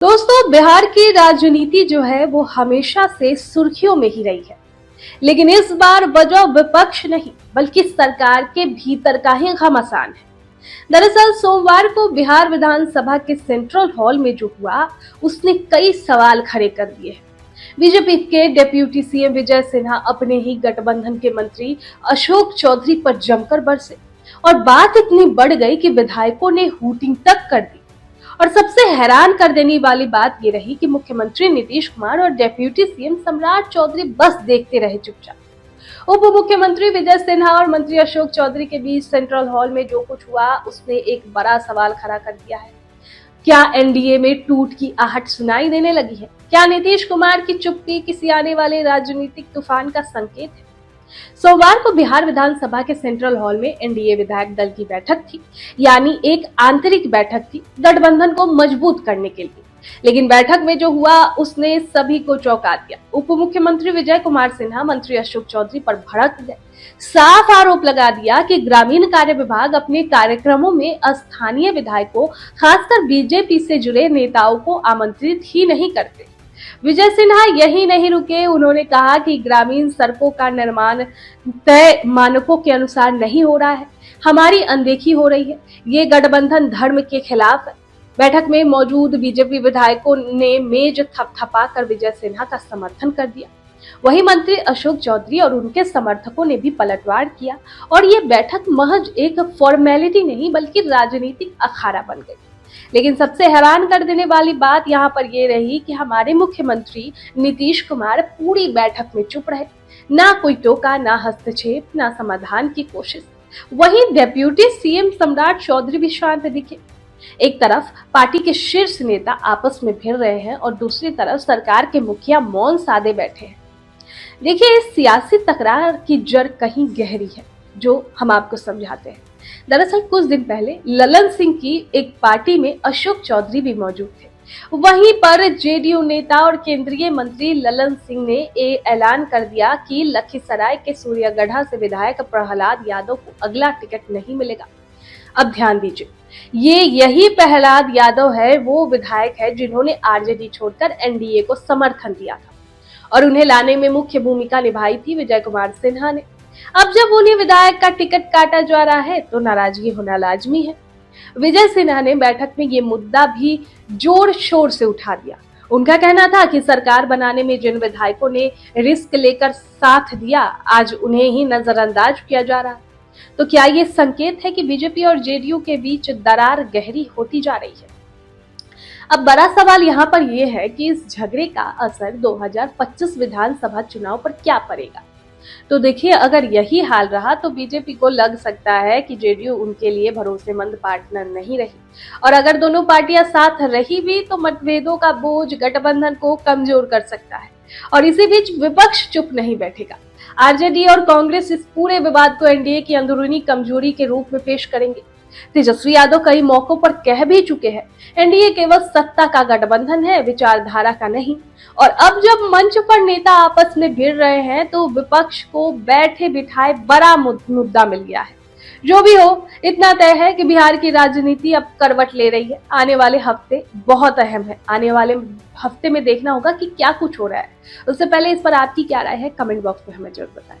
दोस्तों, बिहार की राजनीति जो है वो हमेशा से सुर्खियों में ही रही है। लेकिन इस बार वजह विपक्ष नहीं बल्कि सरकार के भीतर का ही घमासान है। दरअसल सोमवार को बिहार विधानसभा के सेंट्रल हॉल में जो हुआ उसने कई सवाल खड़े कर दिए हैं। बीजेपी के डिप्टी सीएम विजय सिन्हा अपने ही गठबंधन के मंत्री अशोक चौधरी पर जमकर बरसे और बात इतनी बढ़ गई कि विधायकों ने हूटिंग तक कर दी। और सबसे हैरान कर देने वाली बात ये रही कि मुख्यमंत्री नीतीश कुमार और डेप्यूटी सीएम सम्राट चौधरी बस देखते रहे चुपचाप। उप मुख्यमंत्री विजय सिन्हा और मंत्री अशोक चौधरी के बीच सेंट्रल हॉल में जो कुछ हुआ उसने एक बड़ा सवाल खड़ा कर दिया है। क्या एनडीए में टूट की आहट सुनाई देने लगी है? क्या नीतीश कुमार की चुप्पी किसी आने वाले राजनीतिक तूफान का संकेत है? सोमवार को बिहार विधानसभा के सेंट्रल हॉल में एनडीए विधायक दल की बैठक थी, यानी एक आंतरिक बैठक थी गठबंधन को मजबूत करने के लिए। लेकिन बैठक में जो हुआ उसने सभी को चौंका दिया। उप मुख्यमंत्री विजय कुमार सिन्हा मंत्री अशोक चौधरी पर भड़क गए, साफ आरोप लगा दिया कि ग्रामीण कार्य विभाग अपने कार्यक्रमों में स्थानीय विधायकों, खासकर बीजेपी से जुड़े नेताओं को आमंत्रित ही नहीं करते। विजय सिन्हा यही नहीं रुके, उन्होंने कहा कि ग्रामीण सड़कों का निर्माण तय मानकों के अनुसार नहीं हो रहा है, हमारी अनदेखी हो रही है, ये गठबंधन धर्म के खिलाफ है। बैठक में मौजूद बीजेपी विधायकों ने मेज थपथपाकर विजय सिन्हा का समर्थन कर दिया। वहीं मंत्री अशोक चौधरी और उनके समर्थकों ने भी पलटवार किया और ये बैठक महज एक फॉर्मेलिटी नहीं बल्कि राजनीतिक अखाड़ा बन गई। लेकिन सबसे हैरान कर देने वाली बात यहाँ पर ये रही कि हमारे मुख्यमंत्री नीतीश कुमार पूरी बैठक में चुप रहे, ना कोई टोका, ना हस्तक्षेप, ना समाधान की कोशिश। वहीं डेप्यूटी सीएम सम्राट चौधरी भी शांत दिखे। एक तरफ पार्टी के शीर्ष नेता आपस में भिड़ रहे हैं और दूसरी तरफ सरकार के मुखिया मौन साधे बैठे हैं। देखिए, इस सियासी तकरार की जड़ कहीं गहरी है जो हम आपको समझाते हैं। दरअसल कुछ दिन पहले ललन सिंह की एक पार्टी में अशोक चौधरी भी मौजूद थे। वहीं पर जेडीयू नेता और केंद्रीय मंत्री ललन सिंह ने ऐलान कर दिया कि लखीसराय के सूर्यगढ़ा से विधायक प्रहलाद यादव को अगला टिकट नहीं मिलेगा। अब ध्यान दीजिए, यही प्रहलाद यादव है, वो विधायक है जिन्होंने आरजेडी छोड़कर एनडीए को समर्थन दिया था और उन्हें लाने में मुख्य भूमिका निभाई थी विजय कुमार सिन्हा ने। अब जब उन्हें विधायक का टिकट काटा जा रहा है तो नाराजगी होना लाजमी है। विजय सिन्हा ने बैठक में ये मुद्दा भी जोर शोर से उठा दिया। उनका कहना था कि सरकार बनाने में जिन विधायकों ने रिस्क लेकर साथ दिया, आज उन्हें ही नजरअंदाज किया जा रहा है। तो क्या ये संकेत है कि बीजेपी और जेडीयू के बीच दरार गहरी होती जा रही है? अब बड़ा सवाल यहाँ पर यह है कि इस झगड़े का असर 2025 विधानसभा चुनाव पर क्या पड़ेगा। तो देखिए, अगर यही हाल रहा तो बीजेपी को लग सकता है कि जेडीयू उनके लिए भरोसेमंद पार्टनर नहीं रही, और अगर दोनों पार्टियां साथ रही भी तो मतभेदों का बोझ गठबंधन को कमजोर कर सकता है। और इसी बीच विपक्ष चुप नहीं बैठेगा। आरजेडी और कांग्रेस इस पूरे विवाद को एनडीए की अंदरूनी कमजोरी के रूप में पेश करेंगे। तेजस्वी यादव कई मौकों पर कह भी चुके हैं, एनडीए केवल सत्ता का गठबंधन है, विचारधारा का नहीं। और अब जब मंच पर नेता आपस में भिड़ रहे हैं तो विपक्ष को बैठे बिठाए बड़ा मुद्दा मिल गया है। जो भी हो, इतना तय है कि बिहार की राजनीति अब करवट ले रही है। आने वाले हफ्ते बहुत अहम है। आने वाले हफ्ते में देखना होगा कि क्या कुछ हो रहा है। उससे पहले इस पर आपकी क्या राय है, कमेंट बॉक्स में हमें जरूर बताएं।